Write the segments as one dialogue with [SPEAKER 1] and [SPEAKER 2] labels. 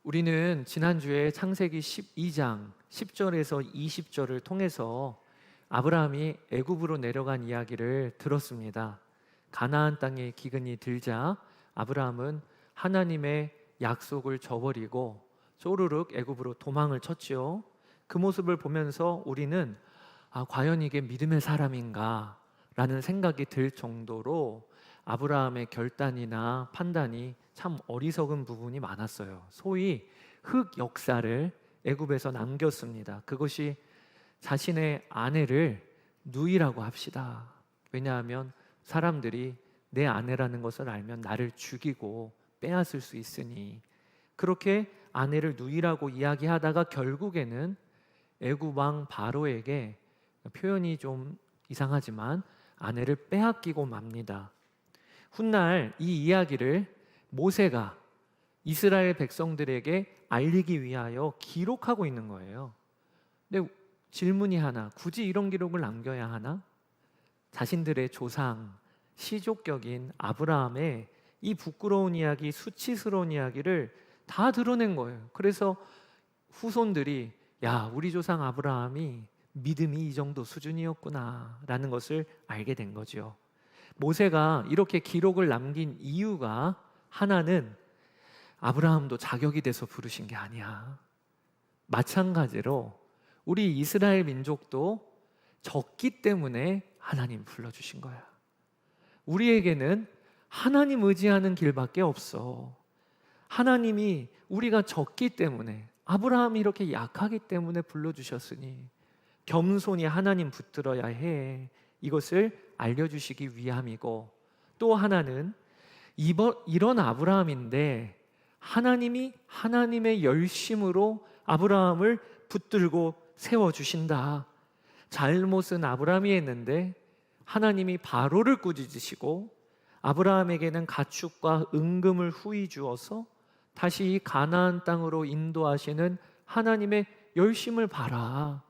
[SPEAKER 1] 우리는 지난주에 창세기 12장 10절에서 20절을 통해서 아브라함이 애굽으로 내려간 이야기를 들었습니다. 가나안 땅에 기근이 들자 아브라함은 하나님의 약속을 저버리고 쪼르륵 애굽으로 도망을 쳤지요. 그 모습을 보면서 우리는 과연 이게 믿음의 사람인가 라는 생각이 들 정도로 아브라함의 결단이나 판단이 참 어리석은 부분이 많았어요. 소위 흑 역사를 애굽에서 남겼습니다. 그것이 자신의 아내를 누이라고 합시다. 왜냐하면 사람들이 내 아내라는 것을 알면 나를 죽이고 빼앗을 수 있으니, 그렇게 아내를 누이라고 이야기하다가 결국에는 애굽 왕 바로에게, 표현이 좀 이상하지만, 아내를 빼앗기고 맙니다. 훗날 이 이야기를 모세가 이스라엘 백성들에게 알리기 위하여 기록하고 있는 거예요. 근데 질문이 하나, 굳이 이런 기록을 남겨야 하나? 자신들의 조상, 시족격인 아브라함의 이 부끄러운 이야기, 수치스러운 이야기를 다 드러낸 거예요. 그래서 후손들이 우리 조상 아브라함이 믿음이 이 정도 수준이었구나 라는 것을 알게 된 거죠. 모세가 이렇게 기록을 남긴 이유가 하나는 아브라함도 자격이 돼서 부르신 게 아니야. 마찬가지로 우리 이스라엘 민족도 적기 때문에 하나님 불러주신 거야. 우리에게는 하나님 의지하는 길밖에 없어. 하나님이 우리가 적기 때문에, 아브라함이 이렇게 약하기 때문에 불러주셨으니 겸손히 하나님 붙들어야 해. 이것을 알려주시기 위함이고, 또 하나는 이런 아브라함인데 하나님이 하나님의 열심으로 아브라함을 붙들고 세워주신다. 잘못은 아브라함이 했는데 하나님이 바로를 꾸짖으시고 아브라함에게는 가축과 은금을 후히 주어서 다시 이 가나안 땅으로 인도하시는 하나님의 열심을 봐라.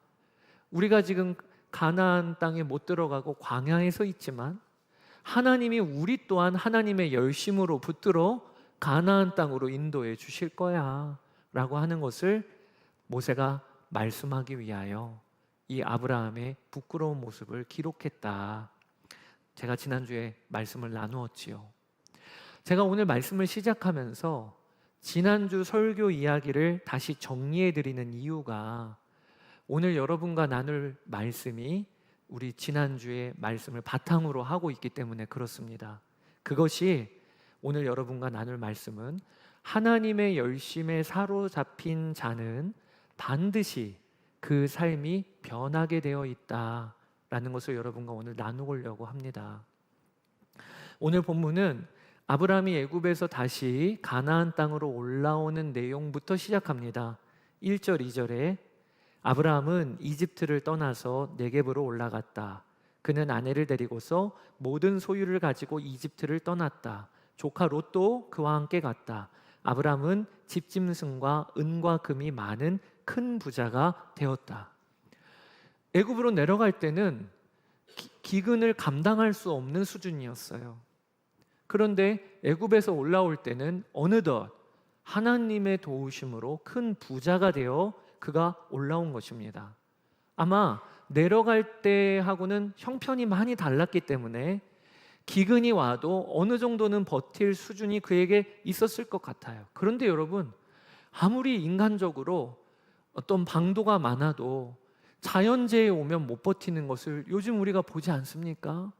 [SPEAKER 1] 우리가 지금 가나안 땅에 못 들어가고 광야에서 있지만 하나님이 우리 또한 하나님의 열심으로 붙들어 가나안 땅으로 인도해 주실 거야 라고 하는 것을 모세가 말씀하기 위하여 이 아브라함의 부끄러운 모습을 기록했다. 제가 지난주에 말씀을 나누었지요. 제가 오늘 말씀을 시작하면서 지난주 설교 이야기를 다시 정리해 드리는 이유가, 오늘 여러분과 나눌 말씀이 우리 지난주의 말씀을 바탕으로 하고 있기 때문에 그렇습니다. 그것이 오늘 여러분과 나눌 말씀은, 하나님의 열심에 사로잡힌 자는 반드시 그 삶이 변하게 되어 있다라는 것을 여러분과 오늘 나누려고 합니다. 오늘 본문은 아브라함이 애굽에서 다시 가나안 땅으로 올라오는 내용부터 시작합니다. 1절, 2절에 아브라함은 이집트를 떠나서 네겝으로 올라갔다. 그는 아내를 데리고서 모든 소유를 가지고 이집트를 떠났다. 조카 롯도 그와 함께 갔다. 아브라함은 집짐승과 은과 금이 많은 큰 부자가 되었다. 애굽으로 내려갈 때는 기근을 감당할 수 없는 수준이었어요. 그런데 애굽에서 올라올 때는 어느덧 하나님의 도우심으로 큰 부자가 되어 그가 올라온 것입니다. 아마 내려갈 때하고는 형편이 많이 달랐기 때문에 기근이 와도 어느 정도는 버틸 수준이 그에게 있었을 것 같아요. 그런데 여러분, 아무리 인간적으로 어떤 방도가 많아도 자연재해 오면 못 버티는 것을 요즘 우리가 보지 않습니까?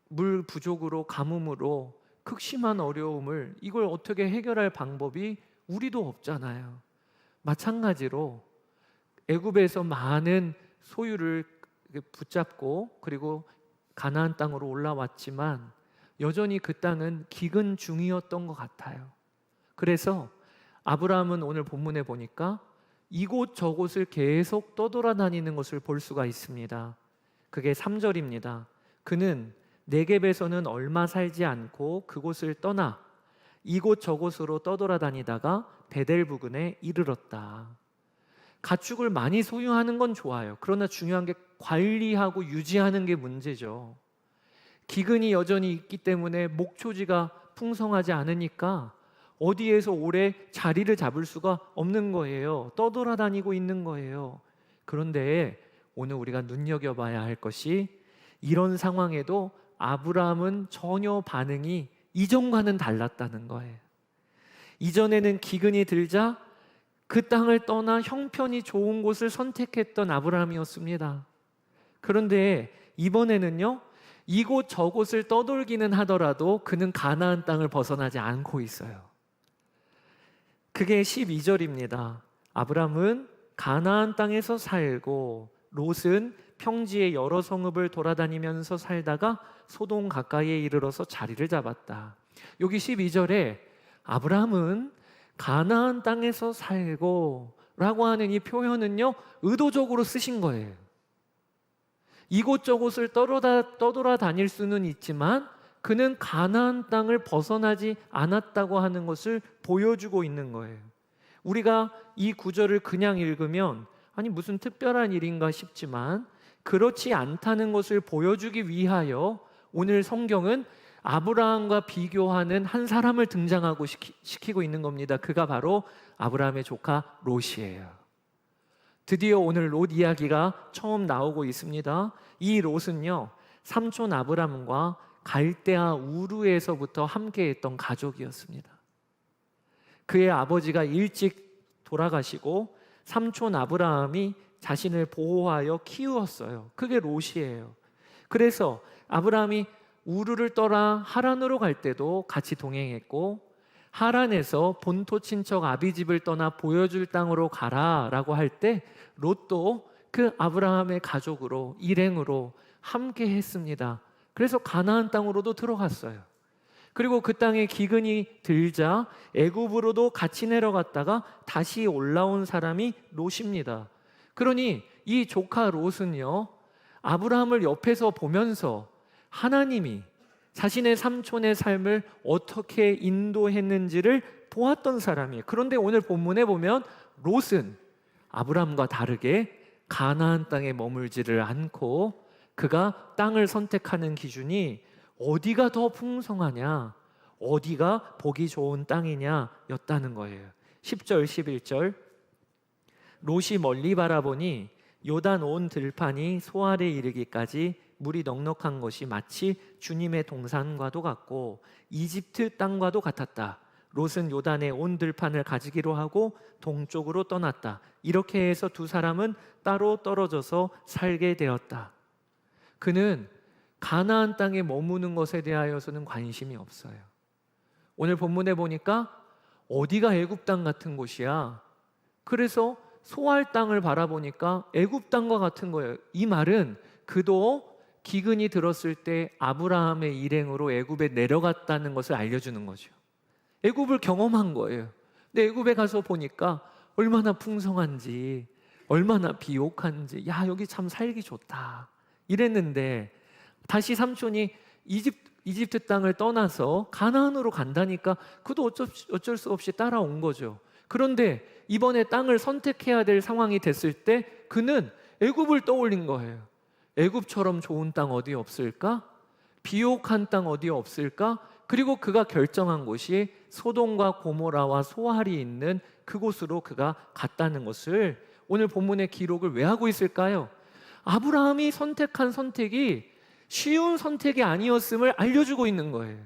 [SPEAKER 1] 물 부족으로, 가뭄으로 극심한 어려움을, 이걸 어떻게 해결할 방법이 우리도 없잖아요. 마찬가지로 애굽에서 많은 소유를 붙잡고 그리고 가나안 땅으로 올라왔지만 여전히 그 땅은 기근 중이었던 것 같아요. 그래서 아브라함은 오늘 본문에 보니까 이곳 저곳을 계속 떠돌아다니는 것을 볼 수가 있습니다. 그게 3절입니다. 그는 네겝에서는 얼마 살지 않고 그곳을 떠나 이곳 저곳으로 떠돌아다니다가 베델 부근에 이르렀다. 가축을 많이 소유하는 건 좋아요. 그러나 중요한 게 관리하고 유지하는 게 문제죠. 기근이 여전히 있기 때문에 목초지가 풍성하지 않으니까 어디에서 오래 자리를 잡을 수가 없는 거예요. 떠돌아다니고 있는 거예요. 그런데 오늘 우리가 눈여겨봐야 할 것이 이런 상황에도 아브라함은 전혀 반응이 이전과는 달랐다는 거예요. 이전에는 기근이 들자 그 땅을 떠나 형편이 좋은 곳을 선택했던 아브라함이었습니다. 그런데 이번에는요, 이곳 저곳을 떠돌기는 하더라도 그는 가나안 땅을 벗어나지 않고 있어요. 그게 12절입니다. 아브라함은 가나안 땅에서 살고 롯은 평지의 여러 성읍을 돌아다니면서 살다가 소돔 가까이에 이르러서 자리를 잡았다. 여기 12절에 아브라함은 가나안 땅에서 살고 라고 하는 이 표현은요, 의도적으로 쓰신 거예요. 이곳저곳을 떠돌아다닐 수는 있지만 그는 가나안 땅을 벗어나지 않았다고 하는 것을 보여주고 있는 거예요. 우리가 이 구절을 그냥 읽으면 아니 무슨 특별한 일인가 싶지만 그렇지 않다는 것을 보여주기 위하여 오늘 성경은 아브라함과 비교하는 한 사람을 등장하고 시키고 있는 겁니다. 그가 바로 아브라함의 조카 롯이에요. 드디어 오늘 롯 이야기가 처음 나오고 있습니다. 이 롯은요, 삼촌 아브라함과 갈대아 우르에서부터 함께했던 가족이었습니다. 그의 아버지가 일찍 돌아가시고 삼촌 아브라함이 자신을 보호하여 키웠어요. 그게 롯이에요. 그래서 아브라함이 우르를 떠나 하란으로 갈 때도 같이 동행했고, 하란에서 본토 친척 아비집을 떠나 보여줄 땅으로 가라라고 할 때 롯도 그 아브라함의 가족으로 일행으로 함께 했습니다. 그래서 가나안 땅으로도 들어갔어요. 그리고 그 땅에 기근이 들자 애굽으로도 같이 내려갔다가 다시 올라온 사람이 롯입니다. 그러니 이 조카 롯은요, 아브라함을 옆에서 보면서 하나님이 자신의 삼촌의 삶을 어떻게 인도했는지를 보았던 사람이에요. 그런데 오늘 본문에 보면 롯은 아브라함과 다르게 가나안 땅에 머물지를 않고 그가 땅을 선택하는 기준이 어디가 더 풍성하냐, 어디가 보기 좋은 땅이냐 였다는 거예요. 10절, 11절 롯이 멀리 바라보니 요단 온 들판이 소알에 이르기까지 물이 넉넉한 것이 마치 주님의 동산과도 같고 이집트 땅과도 같았다. 롯은 요단의 온 들판을 가지기로 하고 동쪽으로 떠났다. 이렇게 해서 두 사람은 따로 떨어져서 살게 되었다. 그는 가나안 땅에 머무는 것에 대하여서는 관심이 없어요. 오늘 본문에 보니까 어디가 애굽 땅 같은 곳이야. 그래서 소알 땅을 바라보니까 애굽 땅과 같은 거예요. 이 말은 그도 기근이 들었을 때 아브라함의 일행으로 애굽에 내려갔다는 것을 알려주는 거죠. 애굽을 경험한 거예요. 근데 애굽에 가서 보니까 얼마나 풍성한지, 얼마나 비옥한지, 야 여기 참 살기 좋다 이랬는데 다시 삼촌이 이집트 땅을 떠나서 가나안으로 간다니까 그도 어쩔 수 없이 따라온 거죠. 그런데 이번에 땅을 선택해야 될 상황이 됐을 때 그는 애굽을 떠올린 거예요. 애굽처럼 좋은 땅 어디 없을까? 비옥한 땅 어디 없을까? 그리고 그가 결정한 곳이 소돔과 고모라와 소알이 있는 그곳으로 그가 갔다는 것을 오늘 본문의 기록을 왜 하고 있을까요? 아브라함이 선택한 선택이 쉬운 선택이 아니었음을 알려주고 있는 거예요.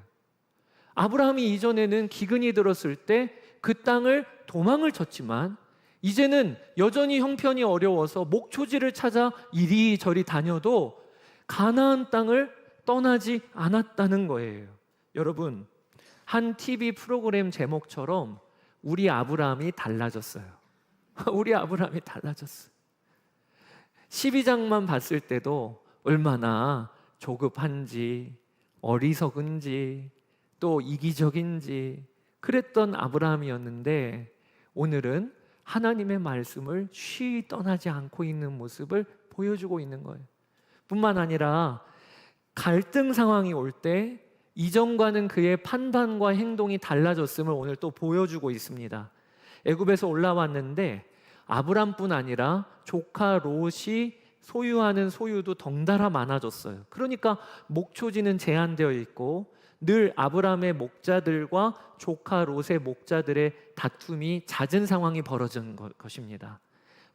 [SPEAKER 1] 아브라함이 이전에는 기근이 들었을 때 그 땅을 도망을 쳤지만 이제는 여전히 형편이 어려워서 목초지를 찾아 이리저리 다녀도 가나안 땅을 떠나지 않았다는 거예요. 여러분, 한 TV 프로그램 제목처럼 우리 아브라함이 달라졌어요. 우리 아브라함이 달라졌어요. 12장만 봤을 때도 얼마나 조급한지 어리석은지 또 이기적인지 그랬던 아브라함이었는데 오늘은 하나님의 말씀을 쉬이 떠나지 않고 있는 모습을 보여주고 있는 거예요. 뿐만 아니라 갈등 상황이 올 때 이전과는 그의 판단과 행동이 달라졌음을 오늘 또 보여주고 있습니다. 애굽에서 올라왔는데 아브람뿐 아니라 조카 롯이 소유하는 소유도 덩달아 많아졌어요. 그러니까 목초지는 제한되어 있고 늘 아브라함의 목자들과 조카 롯의 목자들의 다툼이 잦은 상황이 벌어진 것입니다.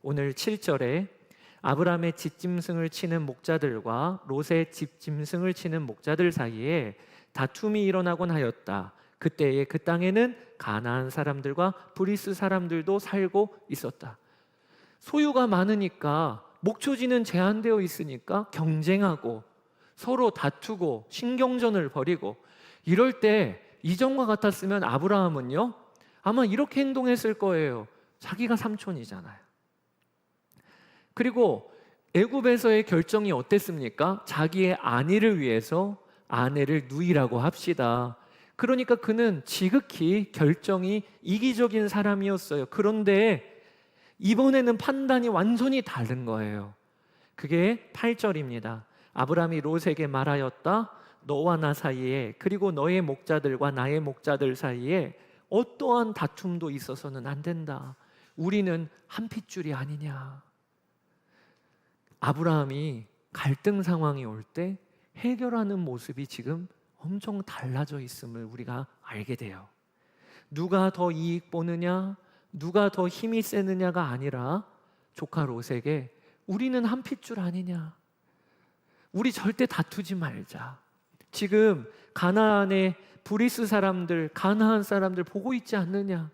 [SPEAKER 1] 오늘 7절에 아브라함의 뒷짐승을 치는 목자들과 롯의 뒷짐승을 치는 목자들 사이에 다툼이 일어나곤 하였다. 그때에 그 땅에는 가나안 사람들과 브리스 사람들도 살고 있었다. 소유가 많으니까, 목초지는 제한되어 있으니까 경쟁하고 서로 다투고 신경전을 벌이고, 이럴 때 이전과 같았으면 아브라함은요 아마 이렇게 행동했을 거예요. 자기가 삼촌이잖아요. 그리고 애굽에서의 결정이 어땠습니까? 자기의 안위를 위해서 아내를 누이라고 합시다. 그러니까 그는 지극히 결정이 이기적인 사람이었어요. 그런데 이번에는 판단이 완전히 다른 거예요. 그게 8절입니다. 아브라함이 롯에게 말하였다. 너와 나 사이에, 그리고 너의 목자들과 나의 목자들 사이에 어떠한 다툼도 있어서는 안 된다. 우리는 한 핏줄이 아니냐. 아브라함이 갈등 상황이 올 때 해결하는 모습이 지금 엄청 달라져 있음을 우리가 알게 돼요. 누가 더 이익 보느냐, 누가 더 힘이 세느냐가 아니라 조카 롯에게 우리는 한 핏줄 아니냐, 우리 절대 다투지 말자. 지금 가나안의 브리스 사람들, 가나안 사람들 보고 있지 않느냐,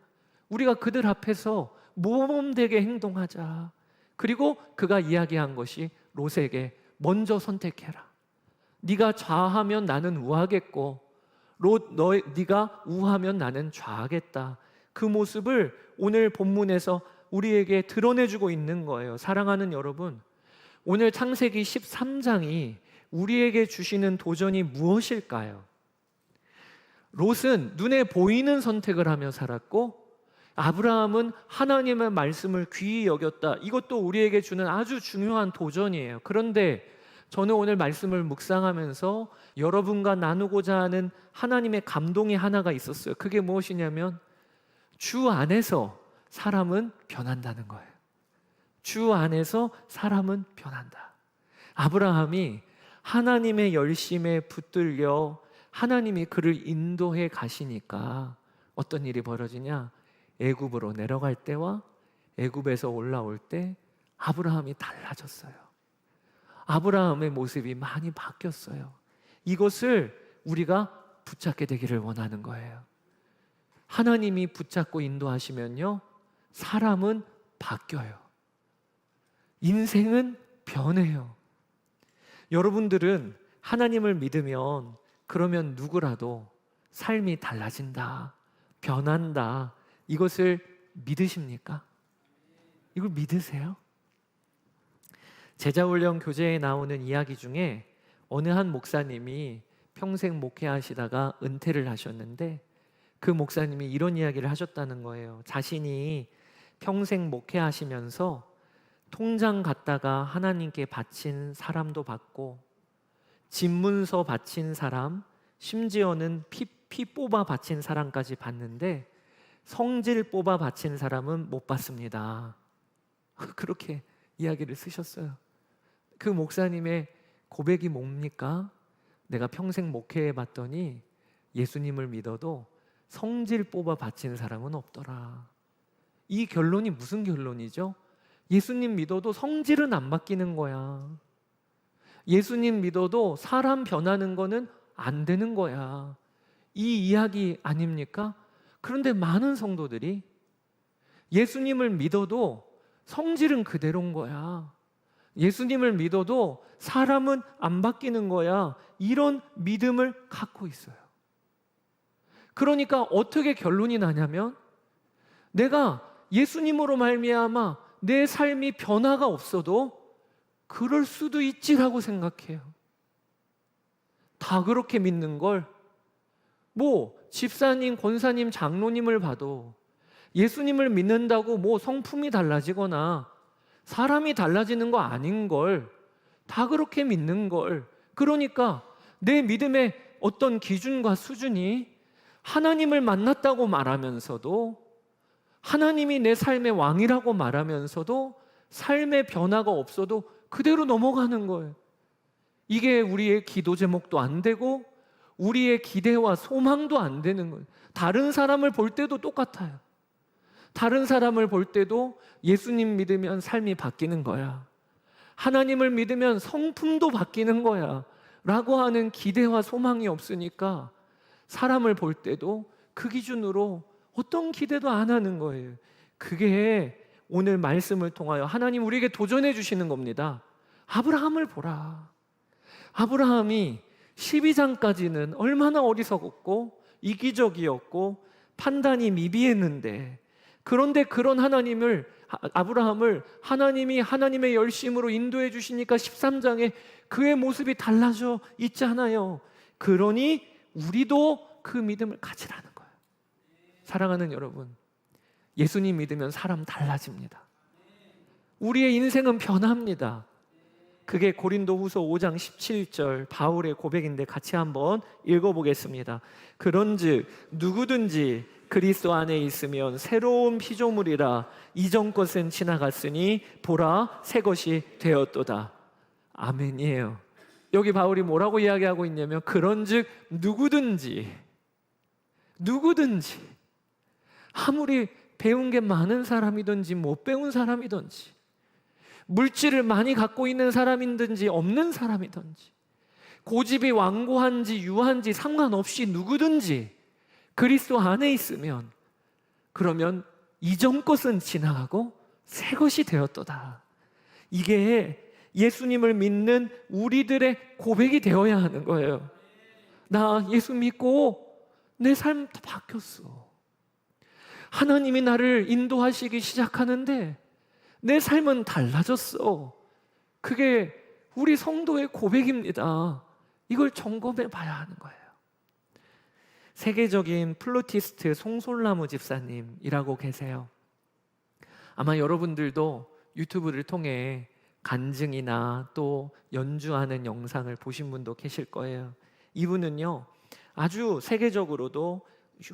[SPEAKER 1] 우리가 그들 앞에서 모범되게 행동하자. 그리고 그가 이야기한 것이 롯에게 먼저 선택해라. 네가 좌하면 나는 우하겠고, 롯 네가 우하면 나는 좌하겠다. 그 모습을 오늘 본문에서 우리에게 드러내주고 있는 거예요. 사랑하는 여러분, 오늘 창세기 13장이 우리에게 주시는 도전이 무엇일까요? 롯은 눈에 보이는 선택을 하며 살았고, 아브라함은 하나님의 말씀을 귀히 여겼다. 이것도 우리에게 주는 아주 중요한 도전이에요. 그런데 저는 오늘 말씀을 묵상하면서 여러분과 나누고자 하는 하나님의 감동이 하나가 있었어요. 그게 무엇이냐면, 주 안에서 사람은 변한다는 거예요. 주 안에서 사람은 변한다. 아브라함이 하나님의 열심에 붙들려 하나님이 그를 인도해 가시니까 어떤 일이 벌어지냐? 애굽으로 내려갈 때와 애굽에서 올라올 때 아브라함이 달라졌어요. 아브라함의 모습이 많이 바뀌었어요. 이것을 우리가 붙잡게 되기를 원하는 거예요. 하나님이 붙잡고 인도하시면요, 사람은 바뀌어요. 인생은 변해요. 여러분들은 하나님을 믿으면 그러면 누구라도 삶이 달라진다, 변한다, 이것을 믿으십니까? 이걸 믿으세요? 제자훈련 교재에 나오는 이야기 중에 어느 한 목사님이 평생 목회하시다가 은퇴를 하셨는데, 그 목사님이 이런 이야기를 하셨다는 거예요. 자신이 평생 목회하시면서 통장 갖다가 하나님께 바친 사람도 봤고, 집문서 바친 사람, 심지어는 피 뽑아 바친 사람까지 봤는데 성질 뽑아 바친 사람은 못 봤습니다. 그렇게 이야기를 쓰셨어요. 그 목사님의 고백이 뭡니까? 내가 평생 목회해 봤더니 예수님을 믿어도 성질 뽑아 바친 사람은 없더라. 이 결론이 무슨 결론이죠? 예수님 믿어도 성질은 안 바뀌는 거야. 예수님 믿어도 사람 변하는 거는 안 되는 거야. 이 이야기 아닙니까? 그런데 많은 성도들이 예수님을 믿어도 성질은 그대로인 거야. 예수님을 믿어도 사람은 안 바뀌는 거야. 이런 믿음을 갖고 있어요. 그러니까 어떻게 결론이 나냐면, 내가 예수님으로 말미암아 내 삶이 변화가 없어도 그럴 수도 있지라고 생각해요. 다 그렇게 믿는 걸, 집사님, 권사님, 장로님을 봐도 예수님을 믿는다고 성품이 달라지거나 사람이 달라지는 거 아닌 걸 다 그렇게 믿는 걸. 그러니까 내 믿음의 어떤 기준과 수준이 하나님을 만났다고 말하면서도, 하나님이 내 삶의 왕이라고 말하면서도 삶의 변화가 없어도 그대로 넘어가는 거예요. 이게 우리의 기도 제목도 안 되고 우리의 기대와 소망도 안 되는 거예요. 다른 사람을 볼 때도 똑같아요. 다른 사람을 볼 때도 예수님 믿으면 삶이 바뀌는 거야. 하나님을 믿으면 성품도 바뀌는 거야. 라고 하는 기대와 소망이 없으니까 사람을 볼 때도 그 기준으로 어떤 기대도 안 하는 거예요. 그게 오늘 말씀을 통하여 하나님 우리에게 도전해 주시는 겁니다. 아브라함을 보라. 아브라함이 12장까지는 얼마나 어리석었고 이기적이었고 판단이 미비했는데, 그런데 그런 아브라함을 하나님이 하나님의 열심으로 인도해 주시니까 13장에 그의 모습이 달라져 있잖아요. 그러니 우리도 그 믿음을 가지라는 거예요. 사랑하는 여러분, 예수님 믿으면 사람 달라집니다. 우리의 인생은 변합니다. 그게 고린도후서 5장 17절 바울의 고백인데 같이 한번 읽어보겠습니다. 그런즉 누구든지 그리스도 안에 있으면 새로운 피조물이라, 이전 것은 지나갔으니 보라 새 것이 되었도다. 아멘이에요. 여기 바울이 뭐라고 이야기하고 있냐면 그런즉 누구든지 아무리 배운 게 많은 사람이든지 못 배운 사람이든지 물질을 많이 갖고 있는 사람이든지 없는 사람이든지 고집이 완고한지 유한지 상관없이 누구든지 그리스도 안에 있으면 그러면 이전 것은 지나가고 새 것이 되었도다. 이게 예수님을 믿는 우리들의 고백이 되어야 하는 거예요. 나 예수 믿고 내 삶 다 바뀌었어. 하나님이 나를 인도하시기 시작하는데 내 삶은 달라졌어. 그게 우리 성도의 고백입니다. 이걸 점검해 봐야 하는 거예요. 세계적인 플루티스트 송솔나무 집사님이라고 계세요. 아마 여러분들도 유튜브를 통해 간증이나 또 연주하는 영상을 보신 분도 계실 거예요. 이분은요, 아주 세계적으로도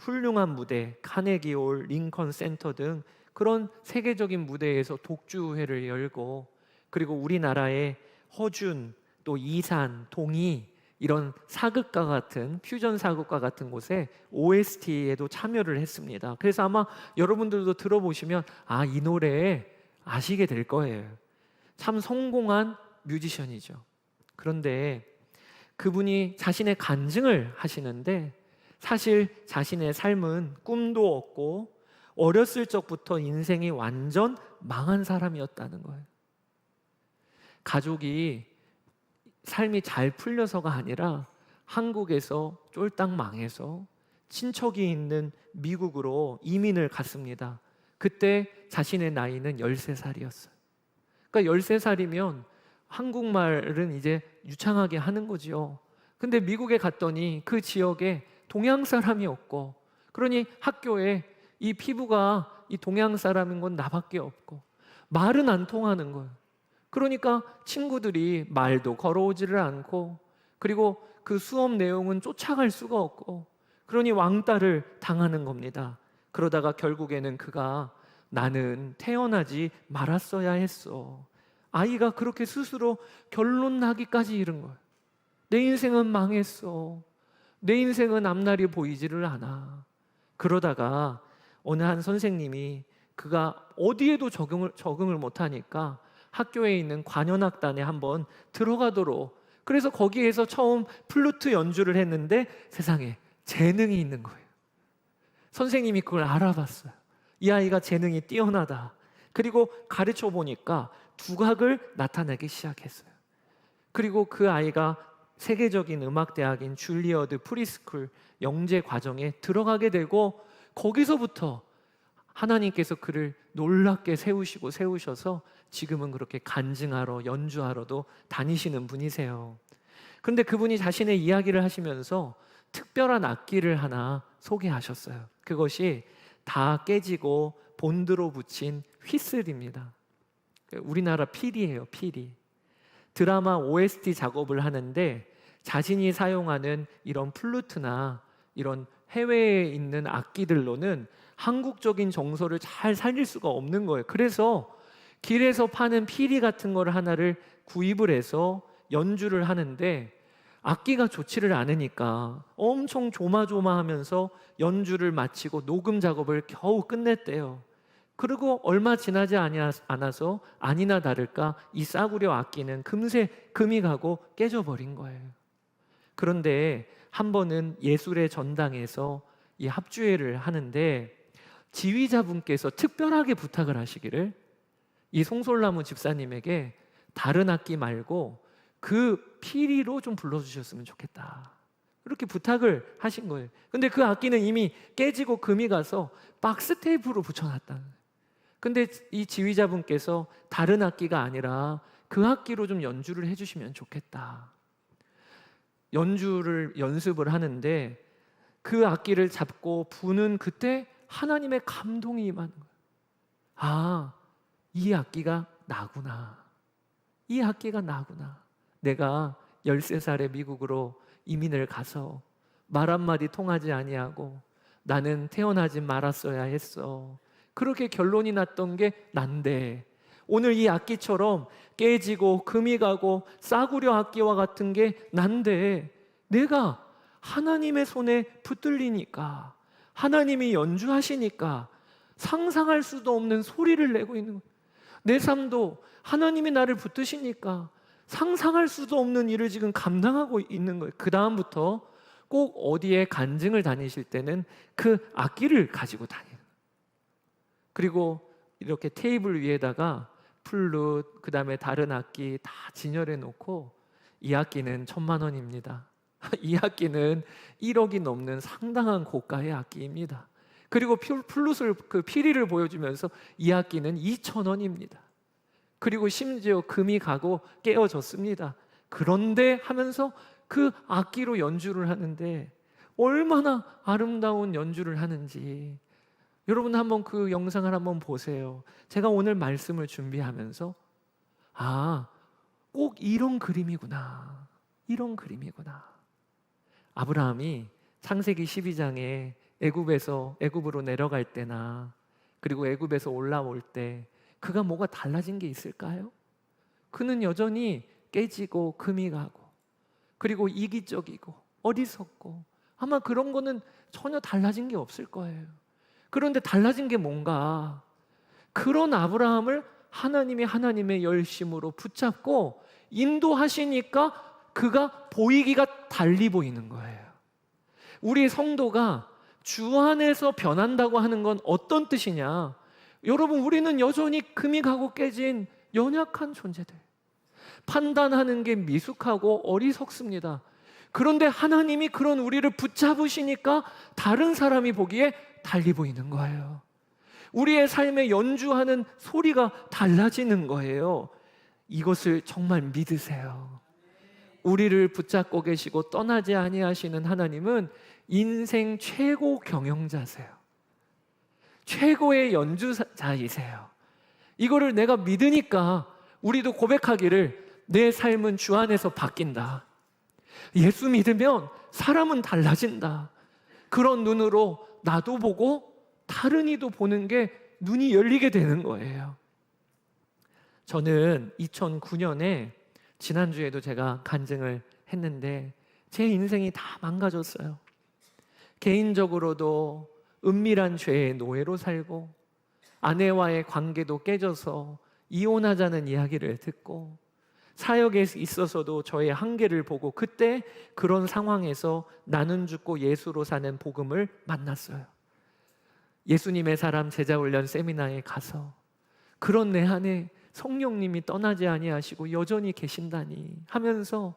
[SPEAKER 1] 훌륭한 무대, 카네기홀, 링컨 센터 등 그런 세계적인 무대에서 독주회를 열고, 그리고 우리나라의 허준, 또 이산, 동이 이런 사극과 같은 퓨전 사극과 같은 곳에 OST에도 참여를 했습니다. 그래서 아마 여러분들도 들어보시면 이 노래 아시게 될 거예요. 참 성공한 뮤지션이죠. 그런데 그분이 자신의 간증을 하시는데 사실 자신의 삶은 꿈도 없고 어렸을 적부터 인생이 완전 망한 사람이었다는 거예요. 가족이 삶이 잘 풀려서가 아니라 한국에서 쫄딱 망해서 친척이 있는 미국으로 이민을 갔습니다. 그때 자신의 나이는 13살이었어요. 그러니까 13살이면 한국말은 이제 유창하게 하는 거지요. 근데 미국에 갔더니 그 지역에 동양 사람이 없고, 그러니 학교에 이 피부가 이 동양 사람인 건 나밖에 없고 말은 안 통하는 거예요. 그러니까 친구들이 말도 걸어오지를 않고, 그리고 그 수업 내용은 쫓아갈 수가 없고, 그러니 왕따를 당하는 겁니다. 그러다가 결국에는 그가 나는 태어나지 말았어야 했어. 아이가 그렇게 스스로 결론 나기까지 이른 거예요. 내 인생은 망했어. 내 인생은 앞날이 보이지를 않아. 그러다가 어느 한 선생님이 그가 어디에도 적응을 못하니까 학교에 있는 관현악단에 한번 들어가도록, 그래서 거기에서 처음 플루트 연주를 했는데 세상에 재능이 있는 거예요. 선생님이 그걸 알아봤어요. 이 아이가 재능이 뛰어나다. 그리고 가르쳐 보니까 두각을 나타내기 시작했어요. 그리고 그 아이가 세계적인 음악대학인 줄리어드 프리스쿨 영재 과정에 들어가게 되고, 거기서부터 하나님께서 그를 놀랍게 세우셔서 지금은 그렇게 간증하러 연주하러도 다니시는 분이세요. 그런데 그분이 자신의 이야기를 하시면서 특별한 악기를 하나 소개하셨어요. 그것이 다 깨지고 본드로 붙인 휘슬입니다. 우리나라 피리예요, 피리. 드라마 OST 작업을 하는데 자신이 사용하는 이런 플루트나 이런 해외에 있는 악기들로는 한국적인 정서를 잘 살릴 수가 없는 거예요. 그래서 길에서 파는 피리 같은 거를 하나를 구입을 해서 연주를 하는데 악기가 좋지를 않으니까 엄청 조마조마하면서 연주를 마치고 녹음 작업을 겨우 끝냈대요. 그리고 얼마 지나지 않아서 아니나 다를까 이 싸구려 악기는 금세 금이 가고 깨져버린 거예요. 그런데 한 번은 예술의 전당에서 이 합주회를 하는데 지휘자분께서 특별하게 부탁을 하시기를 이 송솔나무 집사님에게 다른 악기 말고 그 피리로 좀 불러주셨으면 좋겠다, 이렇게 부탁을 하신 거예요. 근데 그 악기는 이미 깨지고 금이 가서 박스 테이프로 붙여놨다는 거예요. 근데 이 지휘자분께서 다른 악기가 아니라 그 악기로 좀 연주를 해주시면 좋겠다. 연주를 연습을 하는데 그 악기를 잡고 부는 그때 하나님의 감동이 임하는 거예요. 아, 이 악기가 나구나. 이 악기가 나구나. 내가 13살에 미국으로 이민을 가서 말 한마디 통하지 아니하고 나는 태어나지 말았어야 했어. 그렇게 결론이 났던 게 난데 오늘 이 악기처럼 깨지고 금이 가고 싸구려 악기와 같은 게 난데 내가 하나님의 손에 붙들리니까, 하나님이 연주하시니까 상상할 수도 없는 소리를 내고 있는 거예요. 내 삶도 하나님이 나를 붙드시니까 상상할 수도 없는 일을 지금 감당하고 있는 거예요. 그 다음부터 꼭 어디에 간증을 다니실 때는 그 악기를 가지고 다니는 거예요. 그리고 이렇게 테이블 위에다가 플룻, 그 다음에 다른 악기 다 진열해 놓고 이 악기는 1,000만 원입니다. 이 악기는 1억이 넘는 상당한 고가의 악기입니다. 그리고 플룻을 그 피리를 보여주면서 이 악기는 2,000원입니다. 그리고 심지어 금이 가고 깨어졌습니다. 그런데 하면서 그 악기로 연주를 하는데 얼마나 아름다운 연주를 하는지 여러분 한번 그 영상을 한번 보세요. 제가 오늘 말씀을 준비하면서 꼭 이런 그림이구나. 이런 그림이구나. 아브라함이 창세기 12장에 애굽으로 내려갈 때나 그리고 애굽에서 올라올 때 그가 뭐가 달라진 게 있을까요? 그는 여전히 깨지고 금이 가고 그리고 이기적이고 어리석고 아마 그런 거는 전혀 달라진 게 없을 거예요. 그런데 달라진 게 뭔가, 그런 아브라함을 하나님이 하나님의 열심으로 붙잡고 인도하시니까 그가 보이기가 달리 보이는 거예요. 우리 성도가 주 안에서 변한다고 하는 건 어떤 뜻이냐? 여러분, 우리는 여전히 금이 가고 깨진 연약한 존재들, 판단하는 게 미숙하고 어리석습니다. 그런데 하나님이 그런 우리를 붙잡으시니까 다른 사람이 보기에 달리 보이는 거예요. 우리의 삶에 연주하는 소리가 달라지는 거예요. 이것을 정말 믿으세요. 우리를 붙잡고 계시고 떠나지 아니하시는 하나님은 인생 최고 경영자세요. 최고의 연주자이세요. 이거를 내가 믿으니까 우리도 고백하기를 내 삶은 주 안에서 바뀐다. 예수 믿으면 사람은 달라진다. 그런 눈으로 나도 보고 다른 이도 보는 게 눈이 열리게 되는 거예요. 저는 2009년에 지난주에도 제가 간증을 했는데 제 인생이 다 망가졌어요. 개인적으로도 은밀한 죄의 노예로 살고 아내와의 관계도 깨져서 이혼하자는 이야기를 듣고 사역에 있어서도 저의 한계를 보고 그때 그런 상황에서 나는 죽고 예수로 사는 복음을 만났어요. 예수님의 사람 제자훈련 세미나에 가서 그런 내 안에 성령님이 떠나지 아니하시고 여전히 계신다니 하면서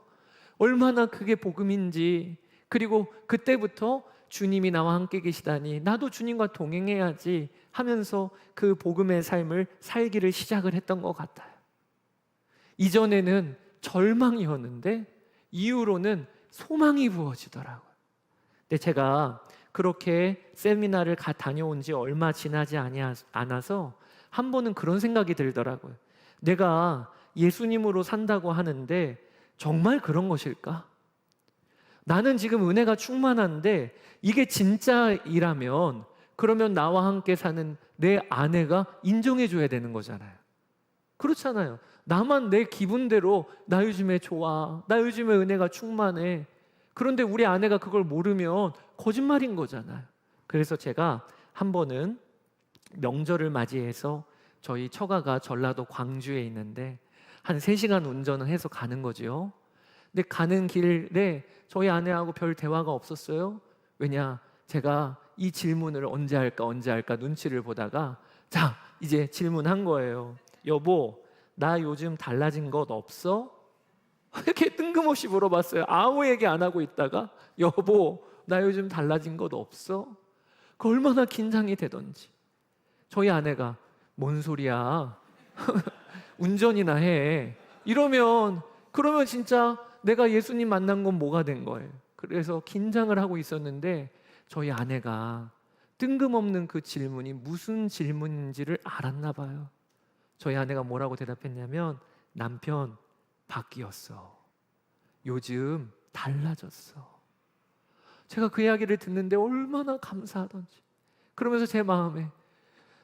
[SPEAKER 1] 얼마나 그게 복음인지, 그리고 그때부터 주님이 나와 함께 계시다니 나도 주님과 동행해야지 하면서 그 복음의 삶을 살기를 시작을 했던 것 같아요. 이전에는 절망이었는데 이후로는 소망이 부어지더라고요. 근데 제가 그렇게 세미나를 다녀온 지 얼마 지나지 않아서 한 번은 그런 생각이 들더라고요. 내가 예수님으로 산다고 하는데 정말 그런 것일까? 나는 지금 은혜가 충만한데 이게 진짜이라면 그러면 나와 함께 사는 내 아내가 인정해 줘야 되는 거잖아요. 그렇잖아요. 나만 내 기분대로 나 요즘에 좋아, 나 요즘에 은혜가 충만해. 그런데 우리 아내가 그걸 모르면 거짓말인 거잖아요. 그래서 제가 한 번은 명절을 맞이해서 저희 처가가 전라도 광주에 있는데 한 3시간 운전을 해서 가는 거죠. 근데 가는 길에 저희 아내하고 별 대화가 없었어요. 왜냐? 제가 이 질문을 언제 할까 눈치를 보다가 자, 이제 질문한 거예요. 여보, 나 요즘 달라진 것 없어? 이렇게 뜬금없이 물어봤어요. 아무 얘기 안 하고 있다가 여보, 나 요즘 달라진 것 없어? 그 얼마나 긴장이 되던지. 저희 아내가 뭔 소리야? 운전이나 해. 그러면 진짜 내가 예수님 만난 건 뭐가 된 거예요? 그래서 긴장을 하고 있었는데 저희 아내가 뜬금없는 그 질문이 무슨 질문인지를 알았나 봐요. 저희 아내가 뭐라고 대답했냐면 남편 바뀌었어. 요즘 달라졌어. 제가 그 이야기를 듣는데 얼마나 감사하던지. 그러면서 제 마음에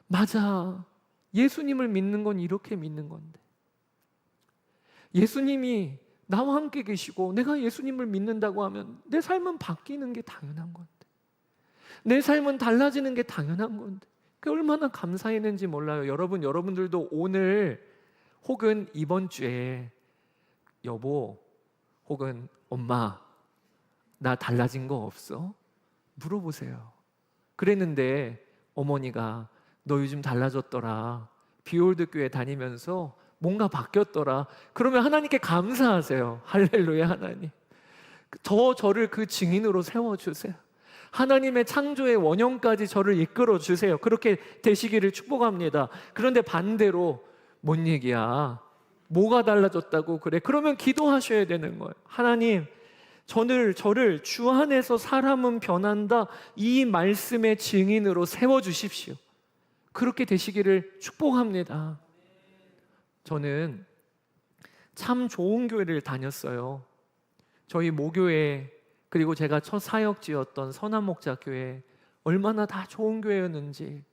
[SPEAKER 1] 맞아. 예수님을 믿는 건 이렇게 믿는 건데. 예수님이 나와 함께 계시고 내가 예수님을 믿는다고 하면 내 삶은 바뀌는 게 당연한 건데. 내 삶은 달라지는 게 당연한 건데. 그게 얼마나 감사했는지 몰라요. 여러분들도 오늘 혹은 이번 주에 여보 혹은 엄마 나 달라진 거 없어? 물어보세요. 그랬는데 어머니가 너 요즘 달라졌더라. 비올드 교회 다니면서 뭔가 바뀌었더라. 그러면 하나님께 감사하세요. 할렐루야 하나님. 저를 그 증인으로 세워주세요. 하나님의 창조의 원형까지 저를 이끌어 주세요. 그렇게 되시기를 축복합니다. 그런데 반대로 뭔 얘기야? 뭐가 달라졌다고 그래? 그러면 기도하셔야 되는 거예요. 하나님, 저를 주 안에서 사람은 변한다 이 말씀의 증인으로 세워주십시오. 그렇게 되시기를 축복합니다. 저는 참 좋은 교회를 다녔어요. 저희 모교회 그리고 제가 첫 사역지였던 선한목자교회 얼마나 다 좋은 교회였는지.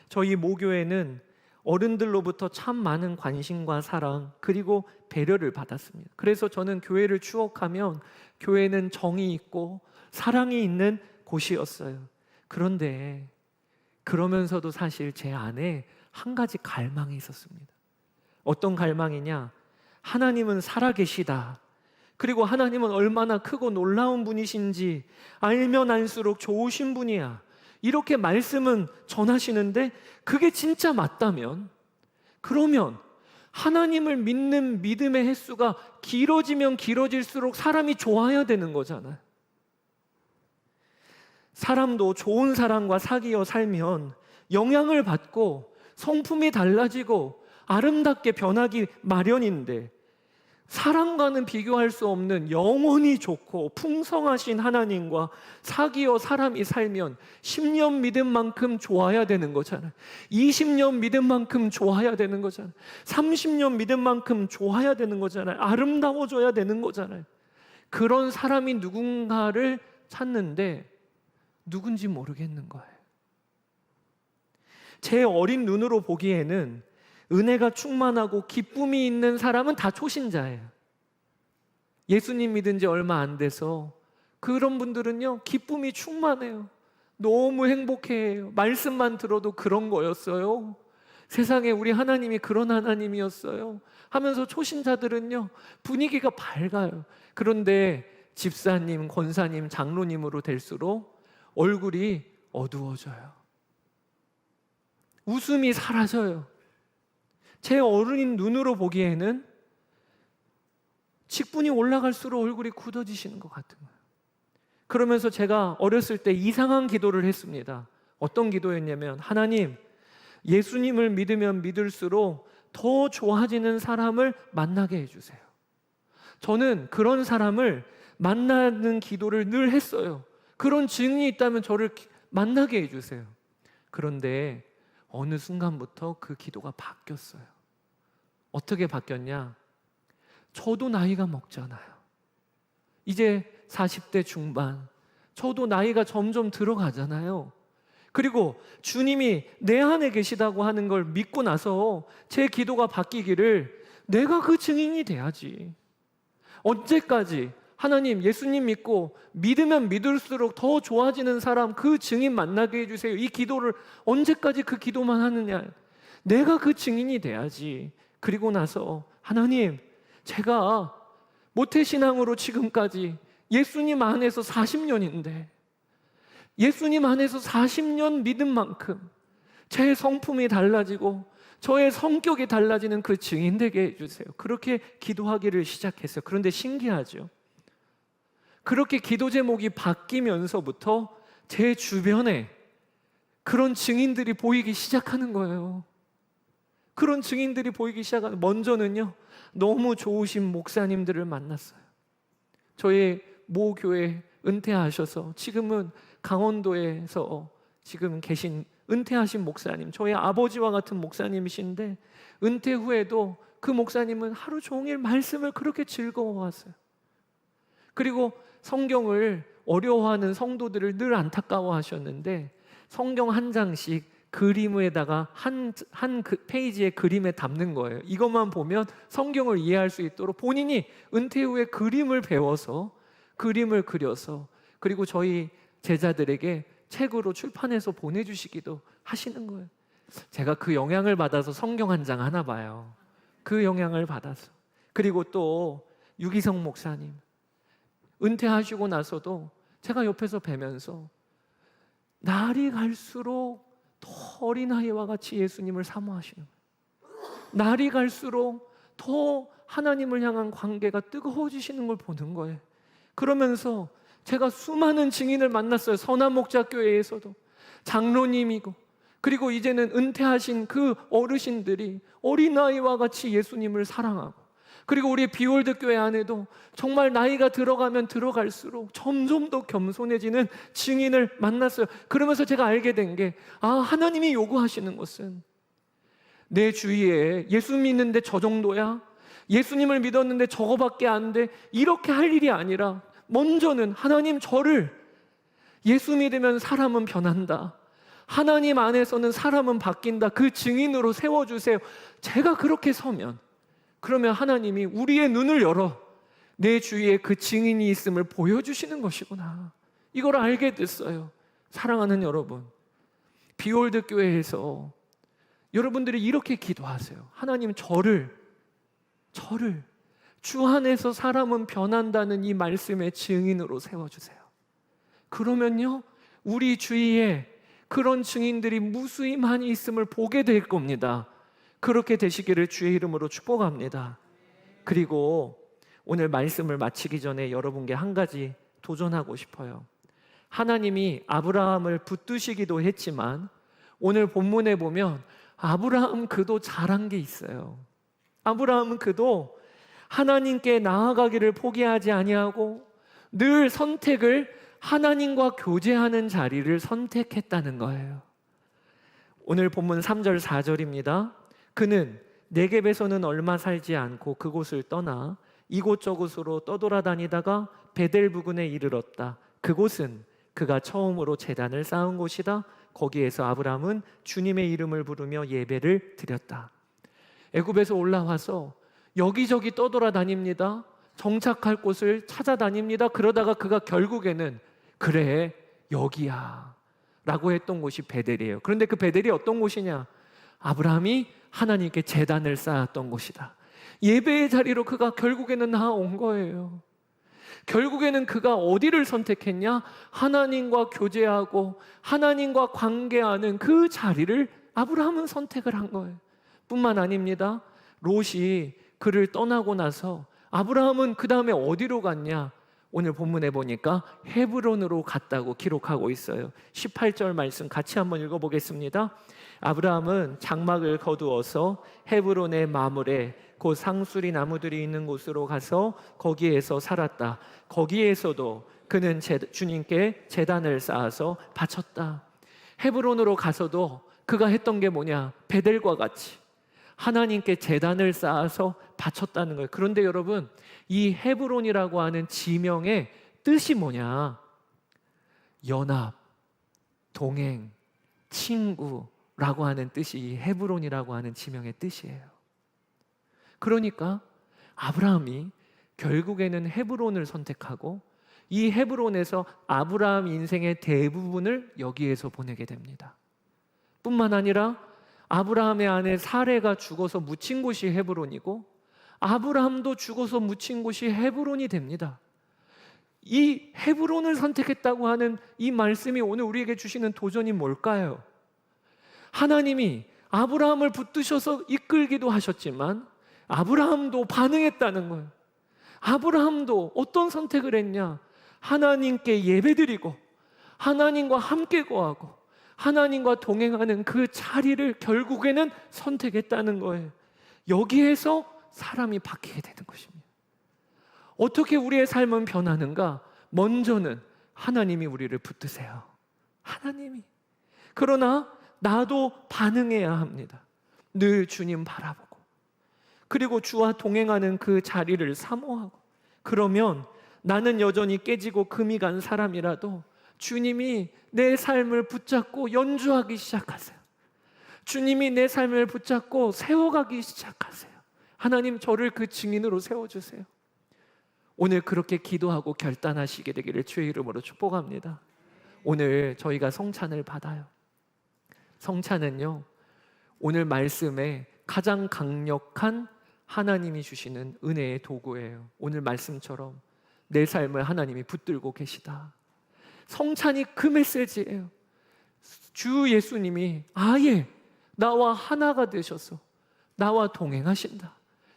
[SPEAKER 1] 저희 모교회는 어른들로부터 참 많은 관심과 사랑 그리고 배려를 받았습니다. 그래서 저는 교회를 추억하면 교회는 정이 있고 사랑이 있는 곳이었어요. 그런데 그러면서도 사실 제 안에 한 가지 갈망이 있었습니다. 어떤 갈망이냐? 하나님은 살아계시다. 그리고 하나님은 얼마나 크고 놀라운 분이신지 알면 알수록 좋으신 분이야. 이렇게 말씀은 전하시는데 그게 진짜 맞다면 그러면 하나님을 믿는 믿음의 횟수가 길어지면 길어질수록 사람이 좋아야 되는 거잖아요. 사람도 좋은 사람과 사귀어 살면 영향을 받고 성품이 달라지고 아름답게 변하기 마련인데 사람과는 비교할 수 없는 영원히 좋고 풍성하신 하나님과 사귀어 사람이 살면 10년 믿은 만큼 좋아야 되는 거잖아요. 20년 믿은 만큼 좋아야 되는 거잖아요. 30년 믿은 만큼 좋아야 되는 거잖아요. 아름다워져야 되는 거잖아요. 그런 사람이 누군가를 찾는데 누군지 모르겠는 거예요. 제 어린 눈으로 보기에는 은혜가 충만하고 기쁨이 있는 사람은 다 초신자예요. 예수님 믿은 지 얼마 안 돼서 그런 분들은요, 기쁨이 충만해요. 너무 행복해해요. 말씀만 들어도 그런 거였어요. 세상에 우리 하나님이 그런 하나님이었어요 하면서 초신자들은요, 분위기가 밝아요. 그런데 집사님, 권사님, 장로님으로 될수록 얼굴이 어두워져요. 웃음이 사라져요. 제 어린 눈으로 보기에는 직분이 올라갈수록 얼굴이 굳어지시는 것 같은 거예요. 그러면서 제가 어렸을 때 이상한 기도를 했습니다. 어떤 기도였냐면, 하나님, 예수님을 믿으면 믿을수록 더 좋아지는 사람을 만나게 해주세요. 저는 그런 사람을 만나는 기도를 늘 했어요. 그런 증인이 있다면 저를 만나게 해주세요. 그런데 어느 순간부터 그 기도가 바뀌었어요. 어떻게 바뀌었냐? 저도 나이가 먹잖아요. 이제 40대 중반, 저도 나이가 점점 들어가잖아요. 그리고 주님이 내 안에 계시다고 하는 걸 믿고 나서 제 기도가 바뀌기를 내가 그 증인이 돼야지. 언제까지 하나님, 예수님 믿고 믿으면 믿을수록 더 좋아지는 사람, 그 증인 만나게 해주세요. 이 기도를 언제까지 그 기도만 하느냐. 내가 그 증인이 돼야지. 그리고 나서 하나님, 제가 모태신앙으로 지금까지 예수님 안에서 40년인데 예수님 안에서 40년 믿은 만큼 제 성품이 달라지고 저의 성격이 달라지는 그 증인 되게 해주세요. 그렇게 기도하기를 시작했어요. 그런데 신기하죠. 그렇게 기도 제목이 바뀌면서부터 제 주변에 그런 증인들이 보이기 시작하는 거예요. 그런 증인들이 보이기 시작하는, 먼저는요, 너무 좋으신 목사님들을 만났어요. 저희 모 교회 은퇴하셔서 지금은 강원도에서 지금 계신 은퇴하신 목사님, 저희 아버지와 같은 목사님이신데 은퇴 후에도 그 목사님은 하루 종일 말씀을 그렇게 즐거워하세요. 그리고 성경을 어려워하는 성도들을 늘 안타까워하셨는데 성경 한 장씩 그림에다가 한 그 페이지에 그림에 담는 거예요. 이것만 보면 성경을 이해할 수 있도록 본인이 은퇴 후에 그림을 배워서 그림을 그려서 그리고 저희 제자들에게 책으로 출판해서 보내주시기도 하시는 거예요. 제가 그 영향을 받아서 성경 한 장 하나 봐요. 그 영향을 받아서. 그리고 또 유기성 목사님 은퇴하시고 나서도 제가 옆에서 뵈면서 날이 갈수록 더 어린아이와 같이 예수님을 사모하시는 거예요. 날이 갈수록 더 하나님을 향한 관계가 뜨거워지시는 걸 보는 거예요. 그러면서 제가 수많은 증인을 만났어요. 선한목자교회에서도 장로님이고 그리고 이제는 은퇴하신 그 어르신들이 어린아이와 같이 예수님을 사랑하고 그리고 우리 비올드 교회 안에도 정말 나이가 들어가면 들어갈수록 점점 더 겸손해지는 증인을 만났어요. 그러면서 제가 알게 된 게 하나님이 요구하시는 것은 내 주위에 예수 믿는데 저 정도야? 예수님을 믿었는데 저거밖에 안 돼? 이렇게 할 일이 아니라 먼저는 하나님 저를 예수 믿으면 사람은 변한다. 하나님 안에서는 사람은 바뀐다. 그 증인으로 세워주세요. 제가 그렇게 서면 그러면 하나님이 우리의 눈을 열어 내 주위에 그 증인이 있음을 보여주시는 것이구나. 이걸 알게 됐어요. 사랑하는 여러분, 비올드 교회에서 여러분들이 이렇게 기도하세요. 하나님 저를 주 안에서 사람은 변한다는 이 말씀의 증인으로 세워주세요. 그러면요 우리 주위에 그런 증인들이 무수히 많이 있음을 보게 될 겁니다. 그렇게 되시기를 주의 이름으로 축복합니다. 그리고 오늘 말씀을 마치기 전에 여러분께 한 가지 도전하고 싶어요. 하나님이 아브라함을 붙드시기도 했지만 오늘 본문에 보면 아브라함 그도 잘한 게 있어요. 아브라함은 그도 하나님께 나아가기를 포기하지 아니하고 늘 선택을 하나님과 교제하는 자리를 선택했다는 거예요. 오늘 본문 3절 4절입니다. 그는 네겝에서는 얼마 살지 않고 그곳을 떠나 이곳저곳으로 떠돌아다니다가 베델 부근에 이르렀다. 그곳은 그가 처음으로 제단을 쌓은 곳이다. 거기에서 아브라함은 주님의 이름을 부르며 예배를 드렸다. 애굽에서 올라와서 여기저기 떠돌아다닙니다. 정착할 곳을 찾아다닙니다. 그러다가 그가 결국에는 그래 여기야 라고 했던 곳이 베델이에요. 그런데 그 베델이 어떤 곳이냐? 아브라함이 하나님께 제단을 쌓았던 곳이다. 예배의 자리로 그가 결국에는 나아온 거예요. 결국에는 그가 어디를 선택했냐? 하나님과 교제하고 하나님과 관계하는 그 자리를 아브라함은 선택을 한 거예요. 뿐만 아닙니다. 롯이 그를 떠나고 나서 아브라함은 그 다음에 어디로 갔냐? 오늘 본문에 보니까 헤브론으로 갔다고 기록하고 있어요. 18절 말씀 같이 한번 읽어보겠습니다. 아브라함은 장막을 거두어서 헤브론의 마물에 곧 상수리 나무들이 있는 곳으로 가서 거기에서 살았다. 거기에서도 그는 주님께 제단을 쌓아서 바쳤다. 헤브론으로 가서도 그가 했던 게 뭐냐? 베델과 같이 하나님께 제단을 쌓아서 바쳤다는 거예요. 그런데 여러분, 이 헤브론이라고 하는 지명의 뜻이 뭐냐? 연합, 동행, 친구라고 하는 뜻이 이 헤브론이라고 하는 지명의 뜻이에요. 그러니까 아브라함이 결국에는 헤브론을 선택하고 이 헤브론에서 아브라함 인생의 대부분을 여기에서 보내게 됩니다. 뿐만 아니라 아브라함의 아내 사레가 죽어서 묻힌 곳이 헤브론이고 아브라함도 죽어서 묻힌 곳이 헤브론이 됩니다. 이 헤브론을 선택했다고 하는 이 말씀이 오늘 우리에게 주시는 도전이 뭘까요? 하나님이 아브라함을 붙드셔서 이끌기도 하셨지만 아브라함도 반응했다는 거예요. 아브라함도 어떤 선택을 했냐? 하나님께 예배드리고 하나님과 함께 거하고 하나님과 동행하는 그 자리를 결국에는 선택했다는 거예요. 여기에서 사람이 바뀌게 되는 것입니다. 어떻게 우리의 삶은 변하는가? 먼저는 하나님이 우리를 붙드세요. 하나님이. 그러나 나도 반응해야 합니다. 늘 주님 바라보고 그리고 주와 동행하는 그 자리를 사모하고 그러면 나는 여전히 깨지고 금이 간 사람이라도 주님이 내 삶을 붙잡고 연주하기 시작하세요. 주님이 내 삶을 붙잡고 세워가기 시작하세요. 하나님 저를 그 증인으로 세워주세요. 오늘 그렇게 기도하고 결단하시게 되기를 주의 이름으로 축복합니다. 오늘 저희가 성찬을 받아요. 성찬은요, 오늘 말씀에 가장 강력한 하나님이 주시는 은혜의 도구예요. 오늘 말씀처럼 내 삶을 하나님이 붙들고 계시다. 성찬이 그 메시지예요. 주 예수님이 아예 나와 하나가 되셔서 나와 동행하신다.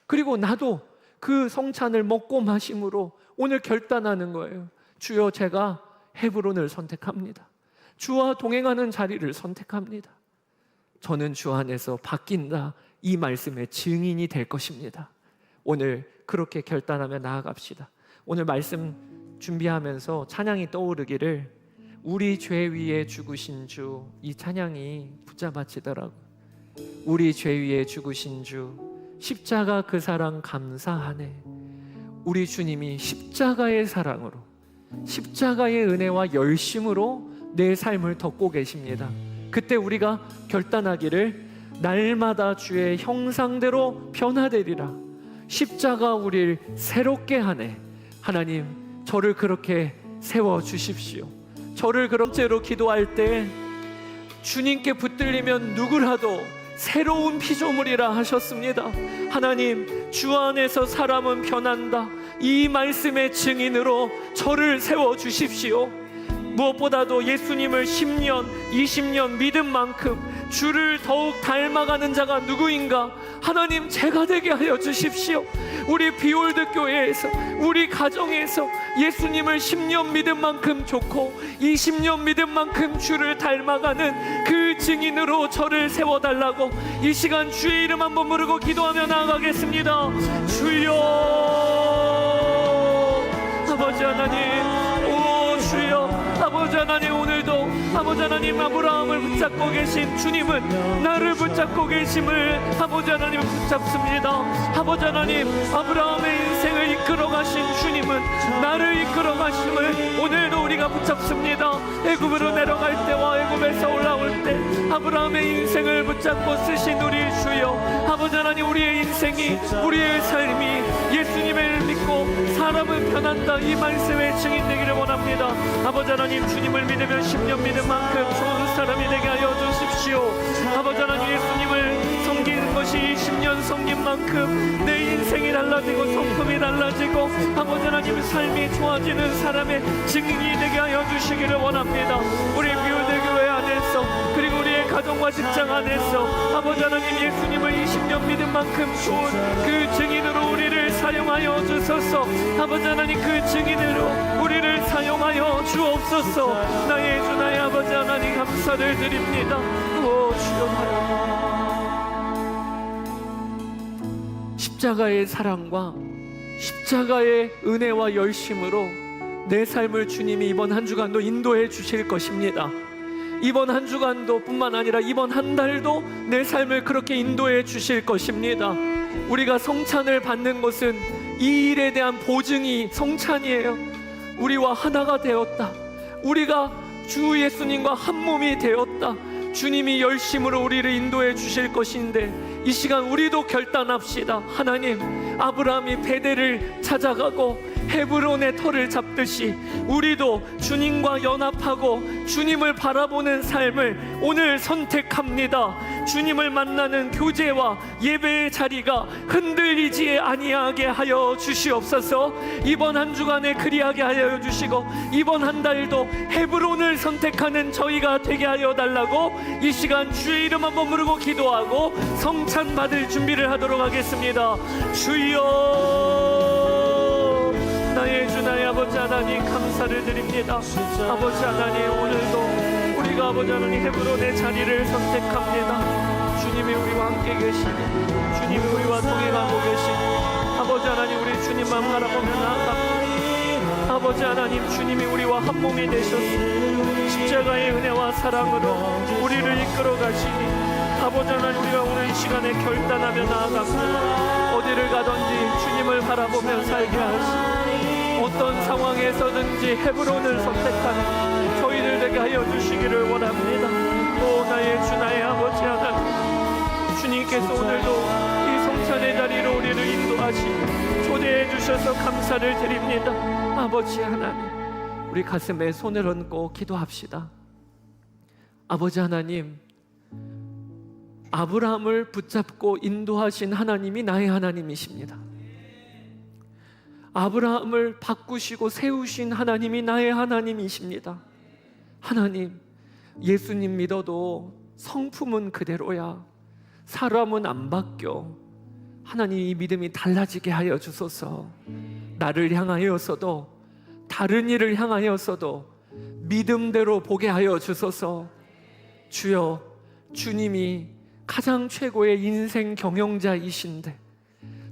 [SPEAKER 1] 그리고 나도 그 성찬을 먹고 마심으로 오늘 결단하는 거예요. 주여, 제가 헤브론을 선택합니다. 주와 동행하는 자리를 선택합니다. 저는 주 안에서 바뀐다. 이 말씀의 증인이 될 것입니다. 오늘 그렇게 결단하며 나아갑시다. 오늘 말씀 준비하면서 찬양이 떠오르기를 우리 죄 위에 죽으신 주, 이 찬양이 붙잡아지더라고요. 우리 죄 위에 죽으신 주, 십자가 그 사랑 감사하네. 우리 주님이 십자가의 사랑으로, 십자가의 은혜와 열심으로 내 삶을 덮고 계십니다. 그때 우리가 결단하기를 날마다 주의 형상대로 변화되리라. 십자가 우리를 새롭게 하네. 하나님, 저를 그렇게 세워주십시오. 저를 그런 채로 기도할 때 주님께 붙들리면 누구라도 새로운 피조물이라 하셨습니다. 하나님, 주 안에서 사람은 변한다. 이 말씀의 증인으로 저를 세워주십시오. 무엇보다도 예수님을 10년, 20년 믿은 만큼 주를 더욱 닮아가는 자가 누구인가? 하나님, 제가 되게 하여 주십시오. 우리 비올드 교회에서, 우리 가정에서 예수님을 10년 믿은 만큼 좋고 20년 믿은 만큼 주를 닮아가는 그 증인으로 저를 세워달라고 이 시간 주의 이름 한번 부르고 기도하며 나아가겠습니다. 주여, 아버지 하나님, 오 주여, 아버지 하나님, 오늘도 아버지 하나님, 아브라함을 붙잡고 계신 주님은 나를 붙잡고 계심을 아버지 하나님 붙잡습니다. 아버지 하나님, 아브라함의 인생을 이끌어 가신 주님은 나를 이끌어 가심을 오늘도 우리가 붙잡습니다. 애굽으로 내려갈 때와 애굽에서 올라올 때 아브라함의 인생을 붙잡고 쓰신 우리 주여, 아버지 하나님, 우리의 인생이, 우리의 삶이 예수님을 믿고 사람은 변한다, 이 말씀의 증인 되기를 원합니다. 아버지 하나님, 주님을 믿으면 10년 믿은 만큼 좋은 사람이 되게 하여 주십시오. 아버지 하나님, 예수님을 섬기는 것이 10년 섬긴 만큼 내 인생이 달라지고 성품이 달라지고 아버지 하나님, 삶이 좋아지는 사람의 증인이 되게 하여 주시기를 원합니다. 우리 비올드 교회 안에서, 그리고 우리의 가정과 직장 안에서 아버지 하나님, 예수님을 20년 믿은 만큼 좋은 그 증인으로 우리를 사용하여 주소서. 아버지 하나님, 그 증인으로 우리를 사용하여 주옵소서. 나의 주, 나의 아버지 하나님, 감사를 드립니다. 오 주여, 십자가의 사랑과 십자가의 은혜와 열심으로 내 삶을 주님이 이번 한 주간도 인도해 주실 것입니다. 이번 한 주간도 뿐만 아니라 이번 한 달도 내 삶을 그렇게 인도해 주실 것입니다. 우리가 성찬을 받는 것은 이 일에 대한 보증이 성찬이에요. 우리와 하나가 되었다. 우리가 주 예수님과 한 몸이 되었다. 주님이 열심으로 우리를 인도해 주실 것인데 이 시간 우리도 결단합시다. 하나님, 아브라함이 베델을 찾아가고 헤브론의 터를 잡듯이 우리도 주님과 연합하고 주님을 바라보는 삶을 오늘 선택합니다. 주님을 만나는 교제와 예배의 자리가 흔들리지 아니하게 하여 주시옵소서. 이번 한 주간에 그리하게 하여 주시고 이번 한 달도 헤브론을 선택하는 저희가 되게 하여 달라고 이 시간 주의 이름 한번 부르고 기도하고 성찬 받을 준비를 하도록 하겠습니다. 주여, 나의 주 나의 아버지 하나님, 감사를 드립니다. 아버지 하나님, 오늘도 우리가 아버지 하나님 헤브론의 자리를 선택합니다. 주님이 우리와 함께 계시니, 주님이 우리와 동행하고 계시니, 아버지 하나님, 우리 주님만 바라보며 나아갑니다. 아버지 하나님, 주님이 우리와 한 몸이 되셨습니다. 십자가의 은혜와 사랑으로 우리를 이끌어 가시니 아버지 하나님, 우리가 오늘 이 시간에 결단하며 나아갑니다. 어디를 가든지 주님을 바라보며 살게 하시니 어떤 상황에서든지 헤브론을 선택하는 저희들 되게 하여 주시기를 원합니다. 오 나의 주 나의 아버지 하나님, 주님께서 오늘도 이 성찬의 자리로 우리를 인도하시고 초대해 주셔서 감사를 드립니다. 아버지 하나님, 우리 가슴에 손을 얹고 기도합시다. 아버지 하나님, 아브라함을 붙잡고 인도하신 하나님이 나의 하나님이십니다. 아브라함을 바꾸시고 세우신 하나님이 나의 하나님이십니다. 하나님, 예수님 믿어도 성품은 그대로야. 사람은 안 바뀌어. 하나님, 이 믿음이 달라지게 하여 주소서. 나를 향하여서도 다른 일을 향하여서도 믿음대로 보게 하여 주소서. 주여, 주님이 가장 최고의 인생 경영자이신데,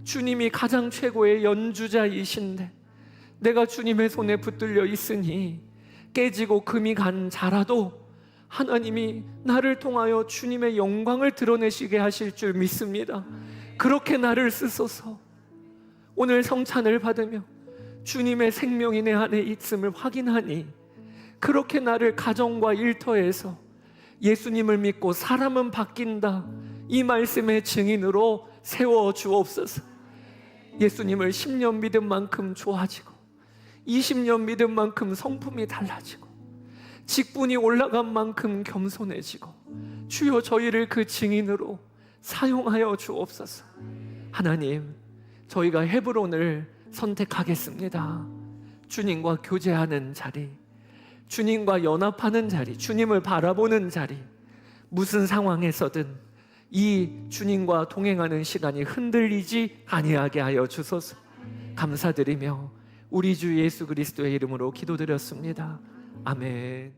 [SPEAKER 1] 주님이 가장 최고의 연주자이신데 내가 주님의 손에 붙들려 있으니 깨지고 금이 간 자라도 하나님이 나를 통하여 주님의 영광을 드러내시게 하실 줄 믿습니다. 그렇게 나를 쓰소서. 오늘 성찬을 받으며 주님의 생명이 내 안에 있음을 확인하니 그렇게 나를 가정과 일터에서 예수님을 믿고 사람은 바뀐다, 이 말씀의 증인으로 세워 주옵소서. 예수님을 10년 믿은 만큼 좋아지고 20년 믿은 만큼 성품이 달라지고 직분이 올라간 만큼 겸손해지고 주여, 저희를 그 증인으로 사용하여 주옵소서. 하나님, 저희가 헤브론을 선택하겠습니다. 주님과 교제하는 자리, 주님과 연합하는 자리, 주님을 바라보는 자리, 무슨 상황에서든 이 주님과 동행하는 시간이 흔들리지 아니하게 하여 주소서. 감사드리며 우리 주 예수 그리스도의 이름으로 기도드렸습니다. 아멘.